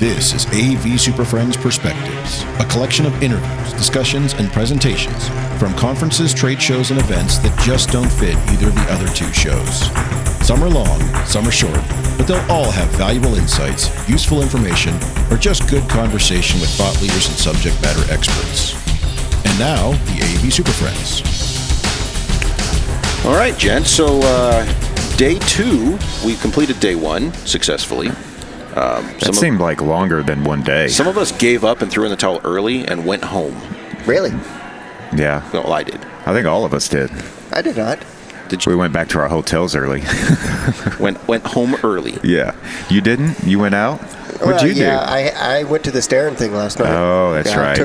This is AV SuperFriends Perspectives, a collection of interviews, discussions, and presentations from conferences, trade shows, and events that just don't fit either of the other two shows. Some are long, some are short, but they'll all have valuable insights, useful information, or just good conversation with thought leaders and subject matter experts. And now, the AV SuperFriends. All right, gents. So day 2, we completed day 1 successfully. That seemed like longer than one day. Some of us gave up and threw in the towel early and went home. Really? Yeah. Well, I did. I think all of us did. I did not. Did you? We went back to our hotels early. went home early. Yeah. You didn't? You went out? What'd you do? I went to the Starin thing last night. Oh, that's right.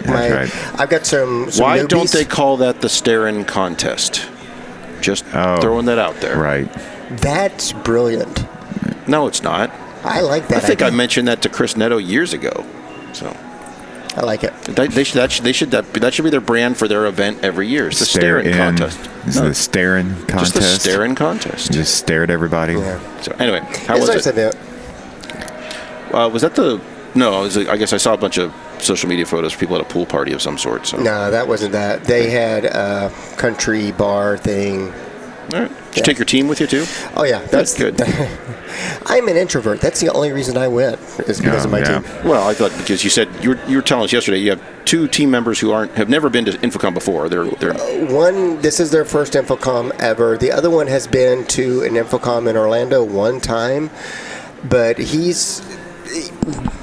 I've got some Why newbies. don't they call that the Starin contest? Just throwing that out there. Right. That's brilliant. No, it's not. I like that. I think I mentioned that to Chris Netto years ago. So I like it. That should be their brand for their event every year. It's the Starin contest. Is it the Starin contest? Just the Starin contest. Just stare at everybody. Yeah. So anyway, how was it? Event. Was that the? No, I guess I saw a bunch of social media photos of people at a pool party of some sort. So. No, that wasn't that. They had a country bar thing. All right. Did you take your team with you too? Oh yeah, that's good. I'm an introvert. That's the only reason I went is because of my team. Well, I thought because you said you were telling us yesterday you have 2 team members who have never been to InfoComm before. They're one. This is their first InfoComm ever. The other one has been to an InfoComm in Orlando one time, but he's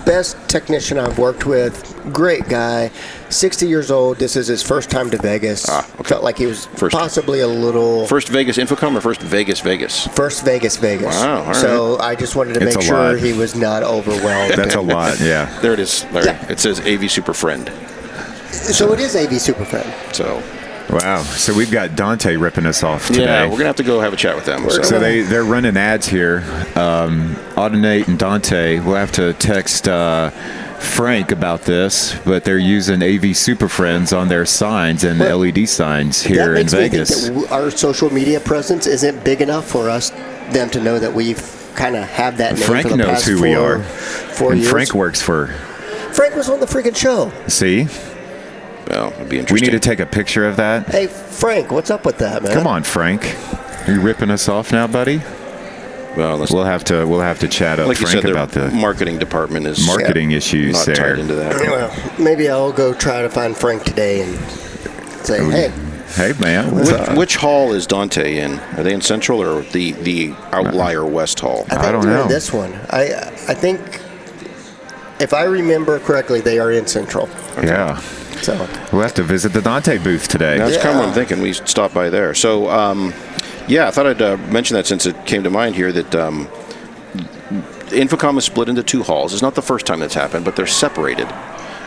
best technician I've worked with. Great guy, 60 years old. This is his first time to Vegas. Okay. Felt like he was possibly a little... First Vegas InfoComm or first Vegas? First Vegas. Wow, all right. So I just wanted to make sure he was not overwhelmed. That's a lot, yeah. There it is, Larry. Yeah. It says AV Super Friend. So it is AV Super Friend. So... Wow. So we've got Dante ripping us off today. Yeah, we're going to have to go have a chat with them. So they're running ads here. Audinate and Dante will have to text Frank about this, but they're using AV SuperFriends on their signs and LED signs here in Vegas. That makes me think that our social media presence isn't big enough for them to know that we've kind of have that name Frank for the knows past who we are. 4 and years. Frank works for... Frank was on the freaking show. See? Well, it'd be We interesting. need to take a picture of that. Hey, Frank, what's up with that, man? Come on, Frank. Are you ripping us off now, buddy? Well, We'll have to chat up like Frank you said, about the marketing department is marketing issues not there. tied into that. Well, maybe I'll go try to find Frank today and say, hey. Hey, man. What's up? Which hall is Dante in? Are they in Central or the outlier West Hall? I don't think they're know. in this one. I think, if I remember correctly, they are in Central. Yeah. So We'll have to visit the Dante booth today. That's kind of what I'm thinking. We stop by there. So, I thought I'd mention that since it came to mind here that InfoComm is split into 2 halls. It's not the first time that's happened, but they're separated.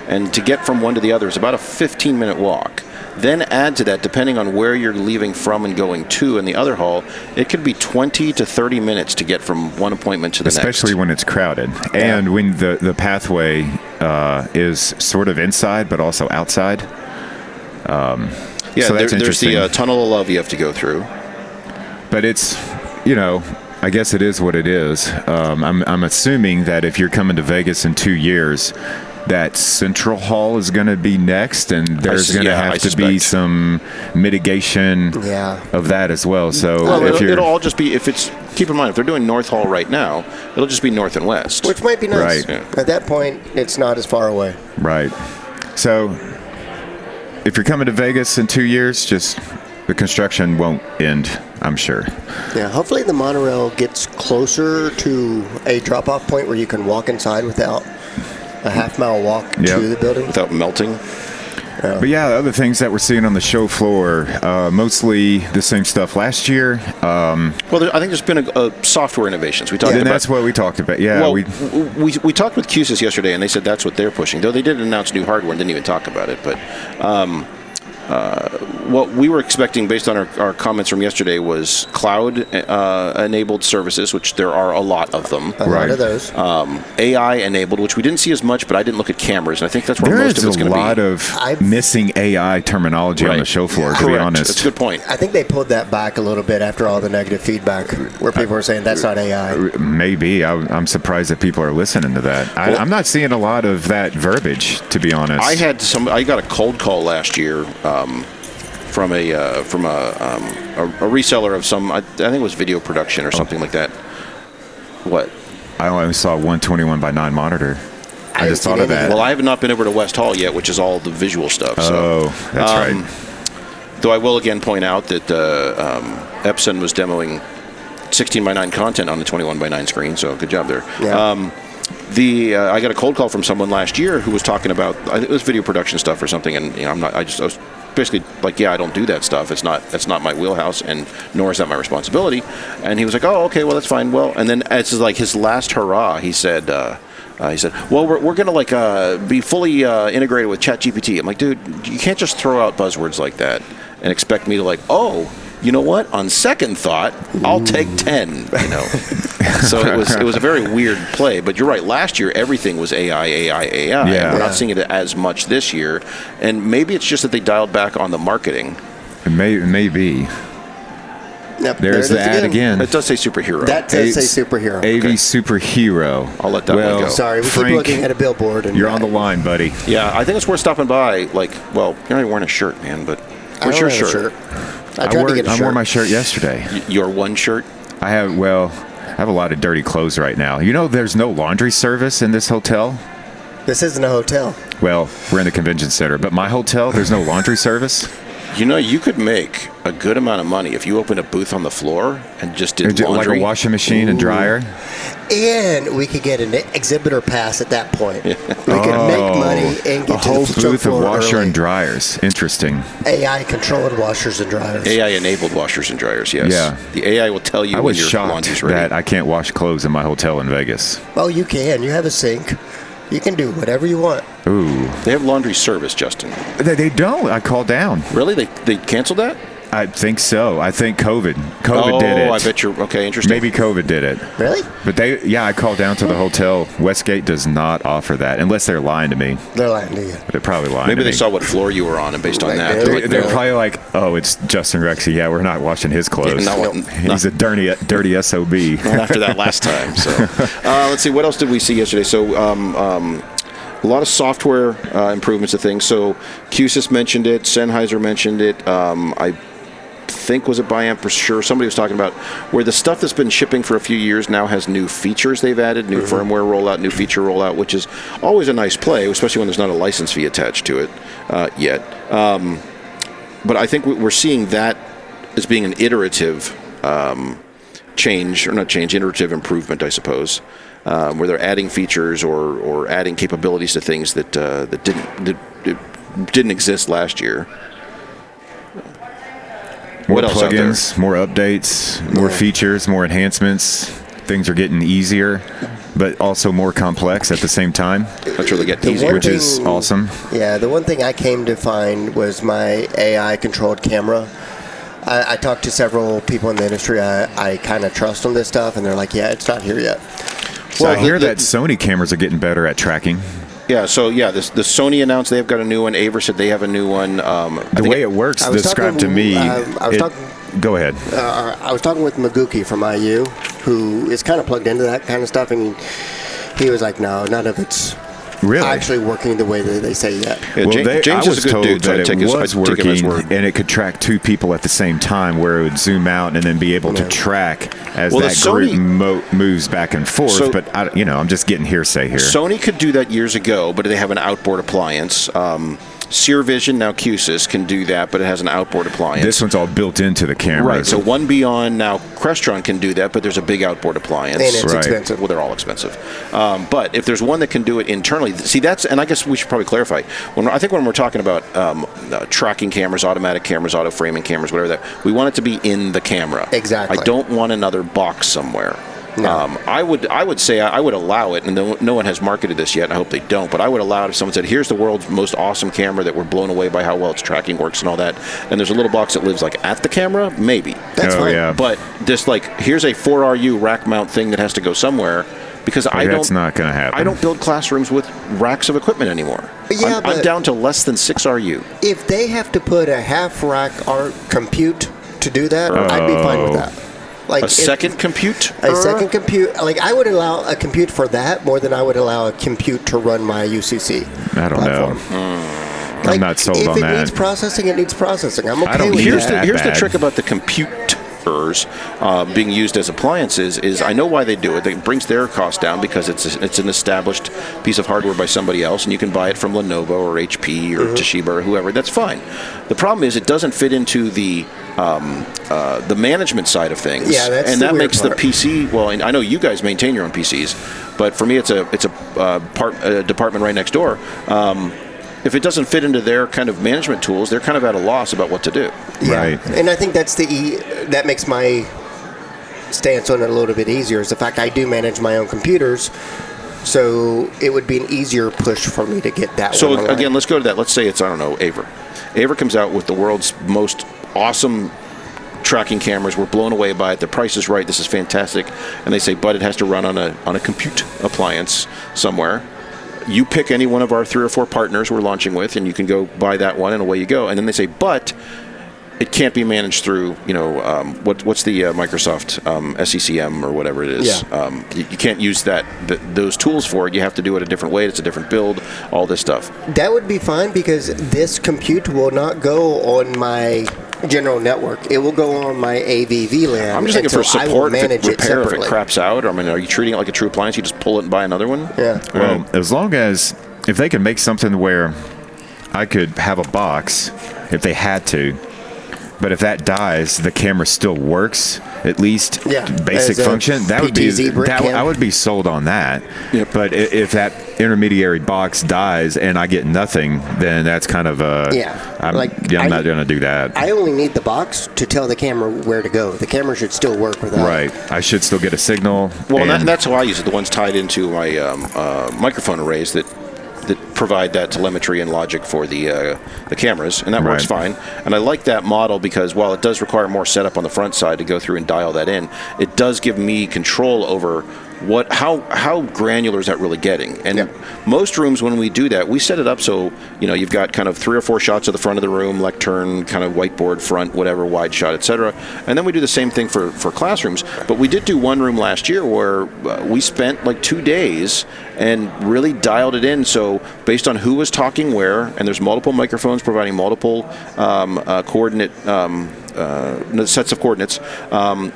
And to get from one to the other is about a 15-minute walk. Then add to that, depending on where you're leaving from and going to in the other hall, it could be 20 to 30 minutes to get from one appointment to the next. Especially when it's crowded. And when the pathway is sort of inside but also outside. So that's there's the interesting. tunnel of love you have to go through. But it's, I guess it is what it is. I'm assuming that if you're coming to Vegas in 2 years, that Central Hall is going to be next, and there's going to have to be some mitigation of that as well. So it'll all just be, keep in mind, if they're doing North Hall right now, it'll just be North and West. which might be nice. Right. Yeah. At that point, it's not as far away. Right. So if you're coming to Vegas in 2 years, just the construction won't end, I'm sure. Yeah, hopefully the monorail gets closer to a drop-off point where you can walk inside without a half-mile walk to the building. Without melting. But yeah, the other things that we're seeing on the show floor, mostly the same stuff last year. I think there's been a software innovations. We talked about. That's what we talked about. Yeah, well, we talked with QSys yesterday, and they said that's what they're pushing. Though they did announce new hardware and didn't even talk about it. But what we were expecting based on our comments from yesterday was cloud-enabled services, which there are a lot of them. A lot of those. AI-enabled, which we didn't see as much, but I didn't look at cameras, and I think that's where most of it's going to be. There is a lot of missing AI terminology on the show floor, to be honest. That's a good point. I think they pulled that back a little bit after all the negative feedback, where people were saying that's not AI. Maybe. I'm surprised that people are listening to that. I'm not seeing a lot of that verbiage, to be honest. I got a cold call last year from a reseller of some, I think it was video production or something like that. What? I only saw 121 by 9 monitor. I just thought of that. Well, I have not been over to West Hall yet, which is all the visual stuff. Oh, that's right. Though I will again point out that Epson was demoing 16 by 9 content on the 21 by 9 screen, so good job there. Yeah. I got a cold call from someone last year who was talking about, it was video production stuff or something, and I was basically like, yeah, I don't do that stuff. That's not my wheelhouse, and nor is that my responsibility. And he was like, oh, okay, well, that's fine. Well, and then it's like his last hurrah. He said, well, we're going to be fully integrated with ChatGPT. I'm like, dude, you can't just throw out buzzwords like that and expect me to you know what? On second thought, I'll take 10. So it was a very weird play. But you're right. Last year, everything was AI. Yeah. And we're not seeing it as much this year. And maybe it's just that they dialed back on the marketing. It may be. Yep, There's the ad again. It does say superhero. That does say superhero. AV superhero. I'll let that one go. Sorry, we Frank, keep looking at a billboard. You're on the line, buddy. Yeah, I think it's worth stopping by. You're not even wearing a shirt, man. But where's your shirt? I tried to get a shirt. I wore my shirt yesterday. Your one shirt? I have a lot of dirty clothes right now. There's no laundry service in this hotel. This isn't a hotel. Well, we're in the convention center, but my hotel, there's no laundry service. You could make a good amount of money if you opened a booth on the floor and just did laundry. Like a washing machine and dryer. And we could get an exhibitor pass at that point. We could make money and get a whole to the booth of washer early. and dryers. Interesting. AI-controlled washers and dryers. AI-enabled washers and dryers, yes. Yeah. The AI will tell you when your laundry's ready. That I can't wash clothes in my hotel in Vegas. Oh, you can. You have a sink. You can do whatever you want. Ooh. They have laundry service, Justin. They don't. I called down. Really? They canceled that? I think so. I think COVID did it. Oh, I bet you're... Okay, interesting. Maybe COVID did it. Really? But I called down to the hotel. Westgate does not offer that, unless they're lying to me. They're lying to you. They're probably lying Maybe to me. they saw what floor you were on, and based on that... They're probably like, oh, it's Justin Rexy. Yeah, we're not washing his clothes. He's a dirty SOB. Not after that last time. So, let's see. What else did we see yesterday? So, a lot of software improvements to things. So, QSYS mentioned it. Sennheiser mentioned it. I think, was it Biamp for sure? Somebody was talking about where the stuff that's been shipping for a few years now has new features they've added, new firmware rollout, new feature rollout, which is always a nice play, especially when there's not a license fee attached to it yet. But I think we're seeing that as being an iterative iterative improvement, I suppose, where they're adding features or adding capabilities to things that didn't exist last year. More plugins, more updates, more features, more enhancements. Things are getting easier, but also more complex at the same time. That's really getting easier, which is awesome. Yeah, the one thing I came to find was my AI-controlled camera. I talked to several people in the industry. I kind of trust on this stuff, and they're like, yeah, it's not here yet. So I hear that Sony cameras are getting better at tracking. Yeah, so the Sony announced they've got a new one. Aver said they have a new one. The way it works, described to me. Go ahead. I was talking with Maguki from IU, who is kind of plugged into that kind of stuff, and he was like, no, none of it's actually working the way that they say yet. Yeah, well, James I was is a good told dude, so that it was working, and it could track two people at the same time, where it would zoom out and then be able to track as that group moves back and forth. But I'm just getting hearsay here. Sony could do that years ago, but they have an outboard appliance. Sear Vision, now QSYS, can do that, but it has an outboard appliance. This one's all built into the camera. Right, so One Beyond, now Crestron can do that, but there's a big outboard appliance. And it's expensive. Well, they're all expensive. But if there's one that can do it internally, and I guess we should probably clarify, I think when we're talking about tracking cameras, automatic cameras, auto-framing cameras, whatever that, we want it to be in the camera. Exactly. I don't want another box somewhere. No. I would say I would allow it, and no one has marketed this yet, and I hope they don't, but I would allow it if someone said, here's the world's most awesome camera that we're blown away by how well its tracking works and all that, and there's a little box that lives like at the camera, maybe. That's fine. Yeah. But just like, here's a 4RU rack mount thing that has to go somewhere, because That's not going to happen. I don't build classrooms with racks of equipment anymore. Yeah, I'm down to less than 6 RU. If they have to put a half rack compute to do that, I'd be fine with that. Like A second compute? A second compute. Like, I would allow a compute for that more than I would allow a compute to run my UCC I don't platform. know. I'm not sold on If it that. needs processing, it needs processing. I'm okay don't with need that. Here's the bad. trick about the computers being used as appliances is I know why they do it. It brings their cost down because it's an established piece of hardware by somebody else, and you can buy it from Lenovo or HP or Toshiba or whoever. That's fine. The problem is it doesn't fit into the management side of things. Yeah, that's and the that weird makes part. the PC. Well, and I know you guys maintain your own PCs, but for me, it's a department right next door. If it doesn't fit into their kind of management tools, they're kind of at a loss about what to do. Yeah. Right. And I think that's that makes my stance on it a little bit easier, is the fact I do manage my own computers, so it would be an easier push for me to get that So one online. again, let's go to that. Let's say it's, I don't know, Aver. Aver comes out with the world's most awesome tracking cameras. We're blown away by it. The price is right. This is fantastic. And they say, but it has to run on a compute appliance somewhere. You pick any one of our 3 or 4 partners we're launching with, and you can go buy that one, and away you go. And then they say, but it can't be managed through, what's the Microsoft SECM or whatever it is. Yeah. You can't use those tools for it. You have to do it a different way. It's a different build, all this stuff. That would be fine, because this compute will not go on my general network. It will go on my AV VLAN. I'm just thinking for until I will support, if manage it repair, if it separately. craps out. I mean, are you treating it like a true appliance? You just pull it and buy another one? Yeah. Well, as long as if they can make something where I could have a box if they had to, but if that dies, the camera still works, at least basic as a function. That would be PTZ brick cam. I would be sold on that. Yep. But if that intermediary box dies and I get nothing, then that's kind of a I'm not going to do that. I only need the box to tell the camera where to go. The camera should still work without Right. I should still get a signal. Well, and that's how I use it. The ones tied into my microphone arrays that provide that telemetry and logic for the cameras, and that works fine. And I like that model because while it does require more setup on the front side to go through and dial that in, it does give me control over how granular is that really getting. And most rooms, when we do that, we set it up so you've got kind of 3 or 4 shots of the front of the room, lectern, kind of whiteboard front, whatever, wide shot, etc. And then we do the same thing for classrooms. But we did do one room last year where we spent like 2 days and really dialed it in. So based on who was talking where, and there's multiple microphones providing multiple coordinate sets of coordinates,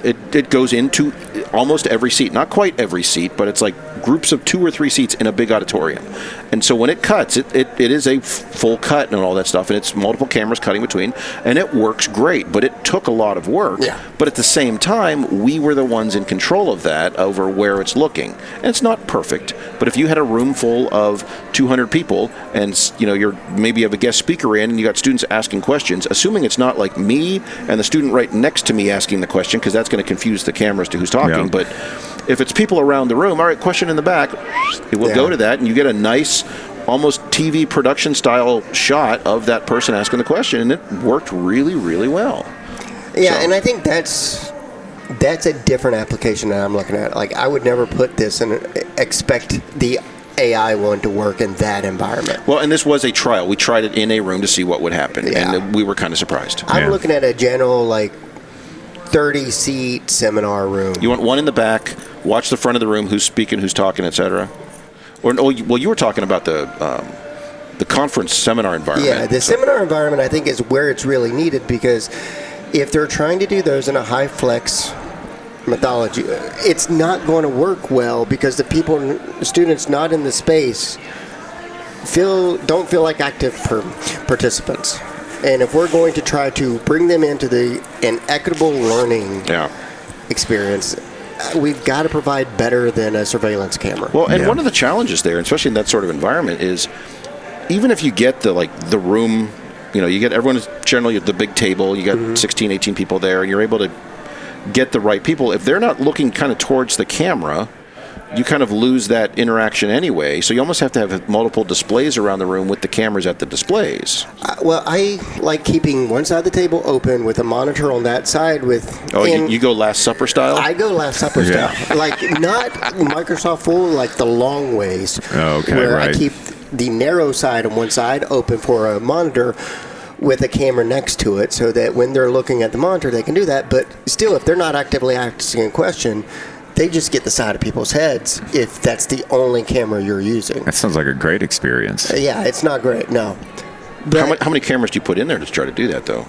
it goes into almost every seat. Not quite every seat, but it's like groups of 2 or 3 seats in a big auditorium. And so when it cuts, it is a full cut and all that stuff, and it's multiple cameras cutting between, and it works great, but it took a lot of work. Yeah. But at the same time, we were the ones in control of that over where it's looking. And it's not perfect, but if you had a room full of 200 people and you're maybe you have a guest speaker in and you got students asking questions, assuming it's not like me and the student right next to me asking the question, because that's going to confuse the cameras to who's talking. Yeah. But if it's people around the room, all right, question in the back, it will go to that, and you get a nice, almost TV production style shot of that person asking the question, and it worked really, really well. Yeah, and I think that's a different application that I'm looking at. Like, I would never put this and expect the AI one to work in that environment. Well, and this was a trial. We tried it in a room to see what would happen, and we were kind of surprised. I'm looking at a general, 30-seat seminar room. You want one in the back, watch the front of the room, who's speaking, who's talking, etc. Well, you were talking about the conference seminar environment. Yeah, the seminar environment, I think, is where it's really needed, because if they're trying to do those in a high flex methodology, it's not going to work well, because the students not in the space don't feel like active participants. And if we're going to try to bring them into an equitable learning experience, we've got to provide better than a surveillance camera. Well, and one of the challenges there, especially in that sort of environment, is even if you get the room, you get everyone is generally at the big table, you got 16, 18 people there, and you're able to get the right people. If they're not looking kind of towards the camera, you kind of lose that interaction anyway. So you almost have to have multiple displays around the room with the cameras at the displays. Well, I like keeping one side of the table open with a monitor on that side with... You go Last Supper style? I go Last Supper style. Like, not Microsoft full, like the long ways. Oh, okay, where right. I keep the narrow side on one side open for a monitor with a camera next to it so that when they're looking at the monitor, they can do that. But still, if they're not actively asking a question, they just get the side of people's heads if that's the only camera you're using. That sounds like a great experience. Yeah, it's not great, no. But, how many cameras do you put in there to try to do that, though?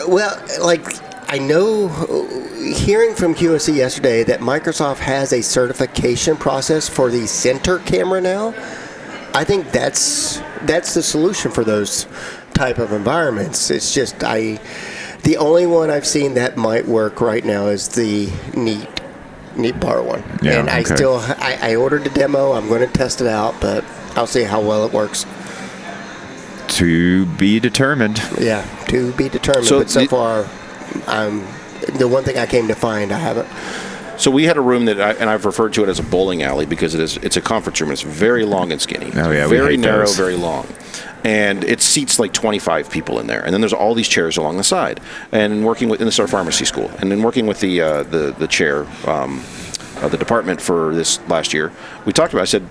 well, like, I know, hearing from QSC yesterday that Microsoft has a certification process for the center camera now. I think that's the solution for those type of environments. It's just the only one I've seen that might work right now is the Neat Bar one. Yeah, and I ordered the demo. I'm going to test it out, but I'll see how well it works. To be determined. Yeah, to be determined. So but so far, the one thing I came to find, I haven't. So we had a room that, I've referred to it as a bowling alley because it's a conference room. It's very long and skinny. Oh, yeah, we very hate narrow, those. very long. And it seats like 25 people in there. And then there's all these chairs along the side. And working with, and this is our pharmacy school. And then working with the chair of the department for this last year, we talked about, I said,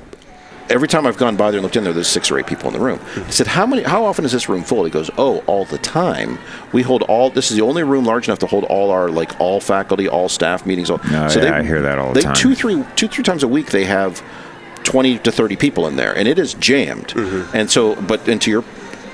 every time I've gone by there and looked in there, there's 6 or 8 people in the room. I said, how often is this room full? He goes, all the time. We hold this is the only room large enough to hold all our, like, all faculty, all staff meetings. I hear that all the time. Two, three times a week, they have 20 to 30 people in there, and it is jammed. And so, and to your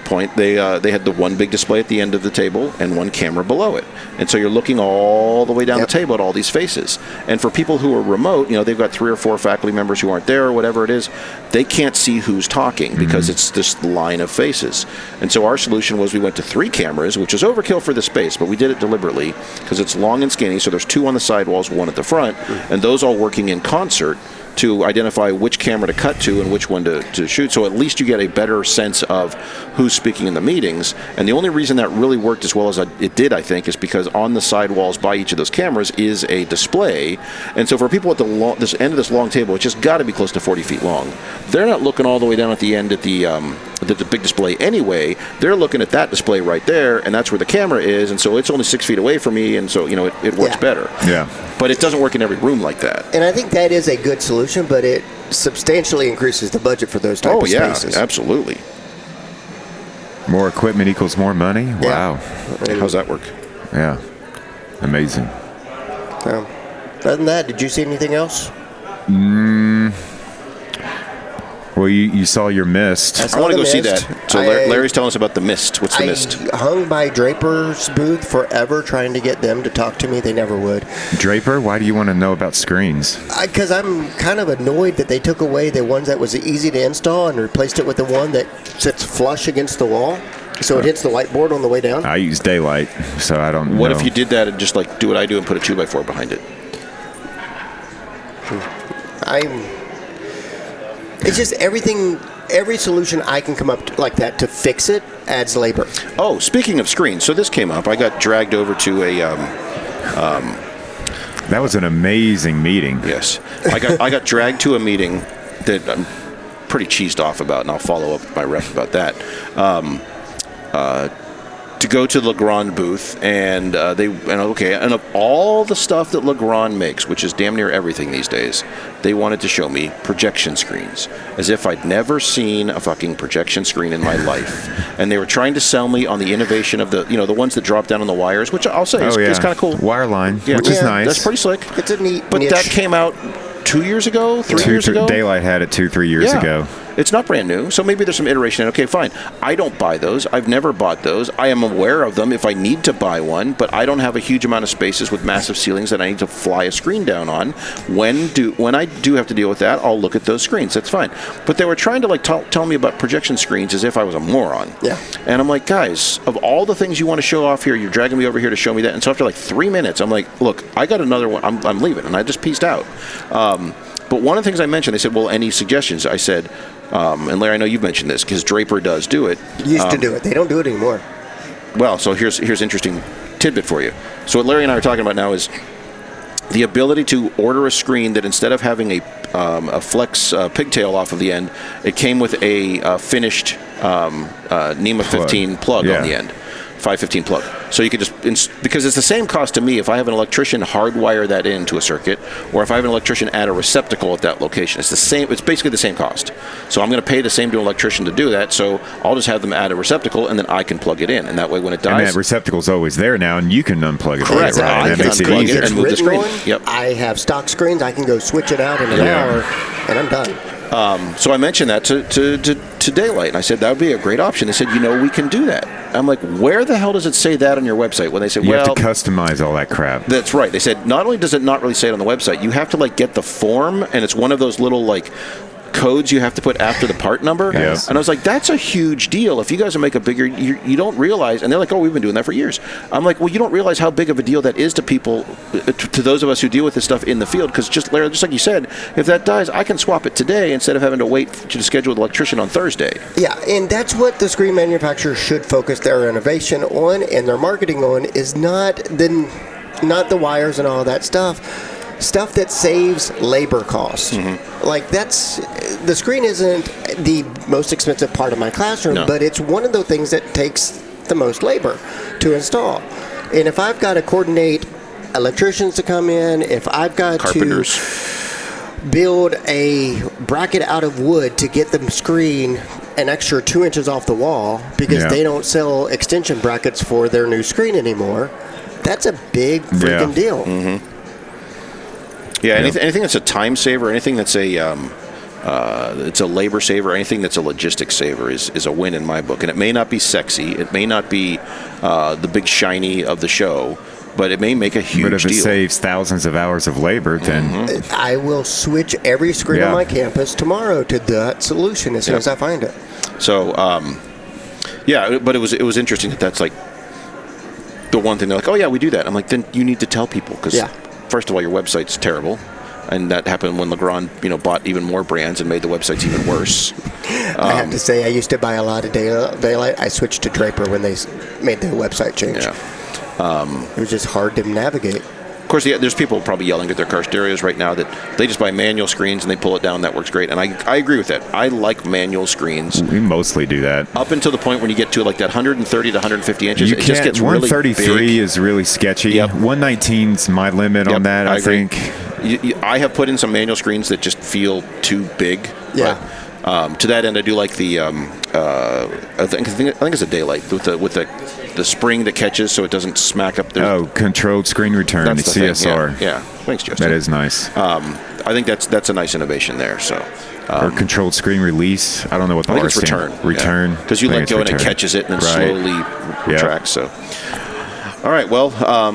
point, they had the one big display at the end of the table and one camera below it. And so you're looking all the way down the table at all these faces. And for people who are remote, they've got 3 or 4 faculty members who aren't there or whatever it is, they can't see who's talking because it's this line of faces. And so our solution was we went to 3 cameras, which is overkill for the space, but we did it deliberately because it's long and skinny. So there's 2 on the sidewalls, 1 at the front, and those all working in concert to identify which camera to cut to and which one to shoot. So at least you get a better sense of who's speaking in the meetings. And the only reason that really worked as well as it did, I think, is because on the sidewalls by each of those cameras is a display. And so for people at this end of this long table, it's just got to be close to 40 feet long. They're not looking all the way down at the end at the big display anyway. They're looking at that display right there, and that's where the camera is. And so it's only 6 feet away from me, and so it works better. Yeah. But it doesn't work in every room like that. And I think that is a good solution, but it substantially increases the budget for those type of spaces. Absolutely. More equipment equals more money? Yeah. Wow. How's that work? Yeah. Amazing. Other than that, did you see anything else? Well, you saw your mist. I want to go see Mist. that. So Larry's telling us about the mist. What's the mist? I hung by Draper's booth forever trying to get them to talk to me. They never would. Draper, why do you want to know about screens? Because I'm kind of annoyed that they took away the ones that was easy to install and replaced it with the one that sits flush against the wall. So it hits the whiteboard on the way down. I use daylight, so I don't know. What if you did that and just like do what I do and put a 2x4 behind it? It's just every solution I can come up to like that to fix it adds labor. Oh, speaking of screens, so this came up. I got dragged over to a. That was an amazing meeting. Yes, I got dragged to a meeting that I'm pretty cheesed off about, and I'll follow up with my rep about that. To go to the Legrand booth, and and of all the stuff that Legrand makes, which is damn near everything these days, they wanted to show me projection screens, as if I'd never seen a fucking projection screen in my life. And they were trying to sell me on the innovation of the one that drop down on the wires, which I'll say is kind of cool. Wireline, Yeah. which is nice. That's pretty slick. It's a neat But niche. that came out 2 years ago, 3 years ago. Daylight had it 2-3 years ago. It's not brand new, so maybe there's some iteration. Okay, fine. I don't buy those. I've never bought those. I am aware of them if I need to buy one, but I don't have a huge amount of spaces with massive ceilings that I need to fly a screen down on. When I do have to deal with that, I'll look at those screens. That's fine. But they were trying to tell me about projection screens as if I was a moron. Yeah. And I'm like, guys, of all the things you want to show off here, you're dragging me over here to show me that. And so after like 3 minutes, I'm like, look, I got another one. I'm leaving, and I just pieced out. But one of the things I mentioned, they said, well, any suggestions? I said, and Larry, I know you've mentioned this because Draper does do it. Used to do it. They don't do it anymore. Well, so here's interesting tidbit for you. So what Larry and I are talking about now is the ability to order a screen that instead of having a flex pigtail off of the end, it came with a finished NEMA 15 plug on the end, 515 plug. So you could just, because it's the same cost to me if I have an electrician hardwire that into a circuit, or if I have an electrician add a receptacle at that location. It's the same. It's basically the same cost. So I'm going to pay the same to an electrician to do that. So I'll just have them add a receptacle, and then I can plug it in. And that way, when it dies, and that receptacle's always there now, and you can unplug it. Correct. Right? I That can makes it unplug easier. it and move the screen. Yep. I have stock screens. I can go switch it out in an hour, and I'm done. So I mentioned that to Daylight, and I said that would be a great option. They said, we can do that. I'm like, where the hell does it say that on your website? When they said, you have to customize all that crap. That's right. They said not only does it not really say it on the website, you have to get the form, and it's one of those little codes you have to put after the part number. Yes. And I was like, that's a huge deal. If you guys will make a bigger, you don't realize, and they're like, oh, we've been doing that for years. I'm like, well, you don't realize how big of a deal that is to people, to those of us who deal with this stuff in the field, because just like you said, if that dies, I can swap it today instead of having to wait to schedule the electrician on Thursday. Yeah, and that's what the screen manufacturers should focus their innovation on and their marketing on, is not the wires and all that stuff that saves labor costs. The screen isn't the most expensive part of my classroom, but it's one of the things that takes the most labor to install. And if I've got to coordinate electricians to come in, if I've got Carpenters. to build a bracket out of wood to get the screen an extra 2 inches off the wall because they don't sell extension brackets for their new screen anymore, that's a big freaking deal. Mm-hmm. Yeah, anything that's a time saver, anything that's it's a labor saver, anything that's a logistics saver is a win in my book. And it may not be sexy, it may not be the big shiny of the show, but it may make a huge deal. But if it saves thousands of hours of labor, then I will switch every screen on my campus tomorrow to that solution as soon as I find it. So, but it was interesting that's the one thing they're like, oh yeah, we do that. I'm like, then you need to tell people, because first of all, your website's terrible, and that happened when Legrand, bought even more brands and made the websites even worse. I have to say, I used to buy a lot of Daylight. I switched to Draper when they made the website change. It was just hard to navigate. Of course, there's people probably yelling at their car stereos right now that they just buy manual screens and they pull it down. That works great, and I agree with that. I like manual screens. We mostly do that. Up until the point when you get to that 130 to 150 inches, it just gets really big. 133 is really sketchy. Yep. 119's my limit on that, I think. I have put in some manual screens that just feel too big. Yeah. But, to that end, I do like the I think it's a Daylight with the spring that catches so it doesn't smack up. Controlled screen return, the CSR. Yeah. Thanks, Justin. That is nice. I think that's a nice innovation there. So. Or controlled screen release. I don't know what the R stands. Return. Because you let go and it catches it and then slowly retracts. So. All right, well,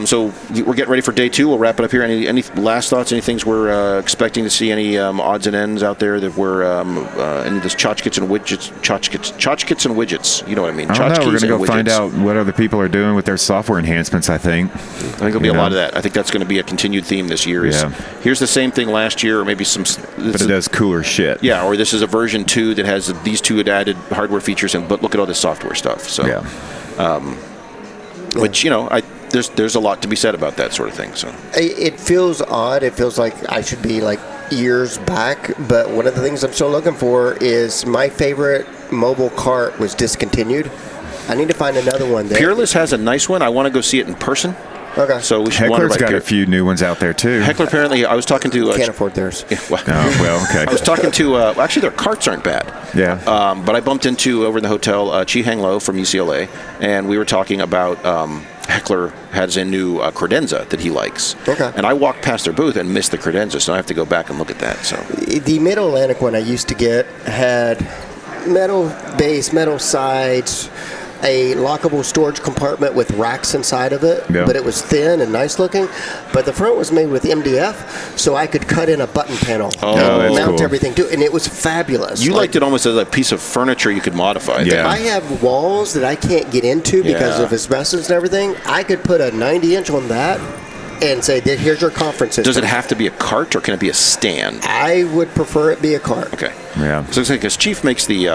so we're getting ready for day 2. We'll wrap it up here. Any last thoughts? Any things we're expecting to see? Any odds and ends out there that we're any of this tchotchkes and widgets? You know what I mean? I don't know. We're going to go find out what other people are doing with their software enhancements, I think. I think there'll be a lot of that. I think that's going to be a continued theme this year. Here's the same thing last year, or maybe some. But it does cooler shit. Yeah, or this is a version 2 that has these 2 added hardware features, but look at all this software stuff. So. Which, there's a lot to be said about that sort of thing. So it feels odd. It feels like I should be years back. But one of the things I'm still looking for is my favorite mobile cart was discontinued. I need to find another one there. Peerless has a nice one. I want to go see it in person. Okay. So we should. Heckler's got a few new ones out there too. Heckler apparently. I was talking to. Can't afford theirs. Yeah, okay. I was talking to. Actually, their carts aren't bad. Yeah. But I bumped into over in the hotel Chi Hang Lo from UCLA, and we were talking about. Heckler has a new credenza that he likes. Okay. And I walked past their booth and missed the credenza, so I have to go back and look at that. So the Mid-Atlantic one I used to get had metal base, metal sides, a lockable storage compartment with racks inside of it, but it was thin and nice looking. But the front was made with MDF, so I could cut in a button panel and mount everything to it, and it was fabulous. You liked it almost as a piece of furniture you could modify. If I have walls that I can't get into because of asbestos and everything, I could put a 90-inch on that and say, here's your conference system. Does it have to be a cart or can it be a stand? I would prefer it be a cart. Okay. Yeah. So because Chief makes the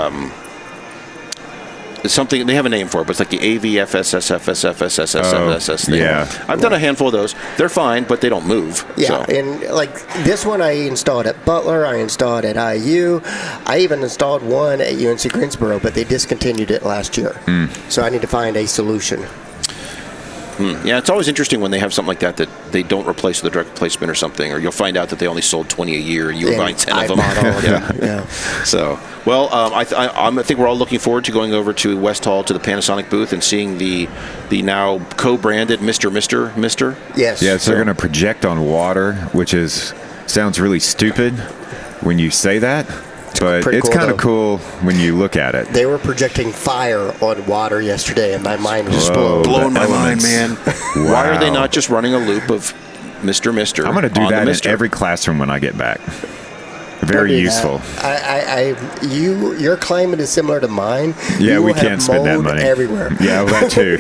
It's something they have a name for it, but it's like the AVFSSFSFSSFSS thing. Yeah. I've done a handful of those. They're fine, but they don't move. Yeah, So. and like this one I installed at Butler, I installed at IU, I even installed one at UNC Greensboro, but they discontinued it last year. So I need to find a solution. Yeah, it's always interesting when they have something like that they don't replace with a direct replacement or something, or you'll find out that they only sold 20 a year and you were buying 10 of them. Bought all of them. Yeah. So, well, I think we're all looking forward to going over to West Hall to the Panasonic booth and seeing the now co-branded Mr. Yes. Yes, they're going to project on water, which sounds really stupid when you say that. But it's cool, kind of cool when you look at it. They were projecting fire on water yesterday, and my mind was blown. Blowing my mind, man. Wow. Why are they not just running a loop of Mr. I'm going to do that in every classroom when I get back. Very useful. Your climate is similar to mine. Yeah, you we will have can't spend that mold money everywhere. Yeah, well, that too.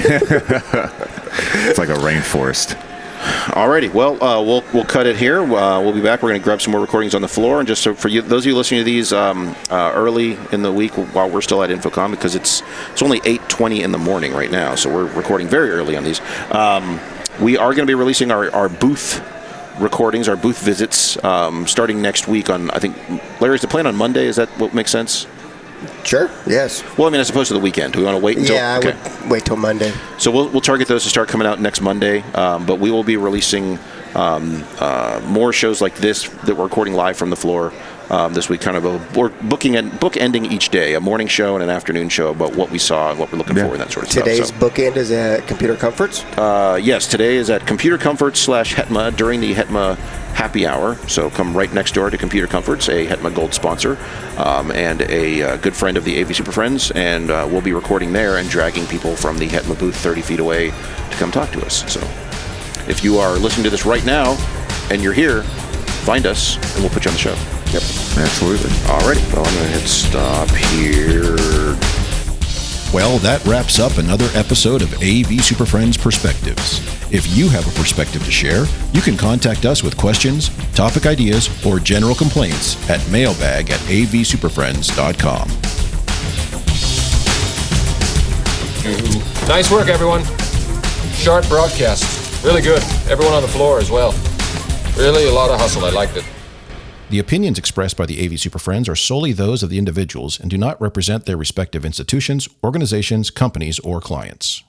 It's like a rainforest. Alrighty, well, we'll cut it here. We'll be back. We're going to grab some more recordings on the floor, and just so for you, those of you listening to these early in the week while we're still at InfoComm, because it's only 8:20 in the morning right now, so we're recording very early on these. We are going to be releasing our booth recordings, our booth visits, starting next week on, I think, Larry, is the plan on Monday? Is that what makes sense? Sure. Yes. Well, I mean, as opposed to the weekend. Do we want to wait until? Yeah, I would wait till Monday. So we'll target those to start coming out next Monday. But we will be releasing more shows like this that we're recording live from the floor this week. We're bookending each day, a morning show and an afternoon show about what we saw and what we're looking for and that sort of Today's stuff. bookend is at Computer Comforts? Yes, today is at Computer Comforts / HETMA during the HETMA happy hour. So come right next door to Computer Comforts, a HETMA Gold sponsor, and a good friend of the AV SuperFriends, and we'll be recording there and dragging people from the HETMA booth 30 feet away to come talk to us. So if you are listening to this right now and you're here, find us and we'll put you on the show. Yep. Absolutely. Alrighty. Well, I'm going to hit stop here. Well, that wraps up another episode of AV SuperFriends Perspectives. If you have a perspective to share, you can contact us with questions, topic ideas, or general complaints at mailbag@avsuperfriends.com. Nice work, everyone. Sharp broadcast. Really good. Everyone on the floor as well. Really a lot of hustle. I liked it. The opinions expressed by the AV SuperFriends are solely those of the individuals and do not represent their respective institutions, organizations, companies, or clients.